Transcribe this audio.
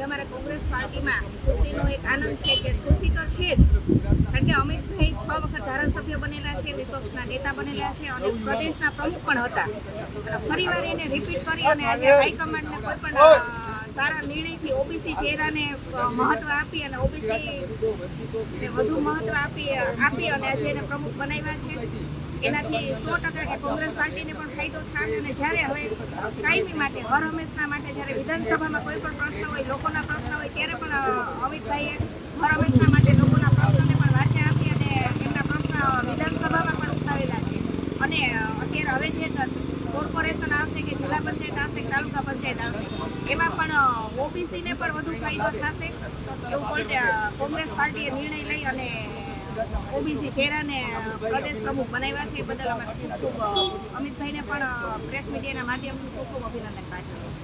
અમારા કોંગ્રેસ પાર્ટીમાં ખુશીનો એક આનંદ છે કે ખુશી તો છે જ, કારણ કે અમિતભાઈ 6 વખત ધારાસભ્ય બનેલા છે, વિપક્ષના નેતા બનેલા છે અને પ્રદેશના પ્રમુખ પણ હતા. ફરીવાર એને રિપીટ કરી અને આજે હાઈકમાન્ડને કોઈ પણ સારા નિર્ણયથી ઓબીસી ચહેરાને મહત્વ આપી અને ઓબીસી વધુ મહત્વ આપી અને આજે એને પ્રમુખ બનાવ્યા છે. એનાથી 100% કે કોંગ્રેસ પાર્ટીને પણ ફાયદો થાય અને જ્યારે હવે કાયમી માટે હર હંમેશના માટે જ્યારે વિધાનસભામાં કોઈ પણ પ્રશ્ન હોય, લોકોના પ્રશ્ન હોય, ત્યારે પણ અમિતભાઈએ હર હંમેશના માટે લોકોના પ્રશ્નને પણ વાચા આપી અને એમના પ્રશ્ન વિધાનસભામાં પણ ઉઠાવેલા છે. અને અત્યારે હવે જે કોર્પોરેશન આવશે કે જિલ્લા પંચાયત આવશે કે તાલુકા પંચાયત આવશે, એમાં પણ ઓબીસીને પણ વધુ ફાયદો થશે એવું કોંગ્રેસ પાર્ટીએ નિર્ણય લઈ અને ઓબીસી ચહેરાને પ્રદેશ પ્રમુખ બનાવ્યા છે. એ બદલ અમે ખૂબ અમિતભાઈને પણ પ્રેસ મીડિયાના માધ્યમથી ખૂબ અભિનંદન પાઠવીએ.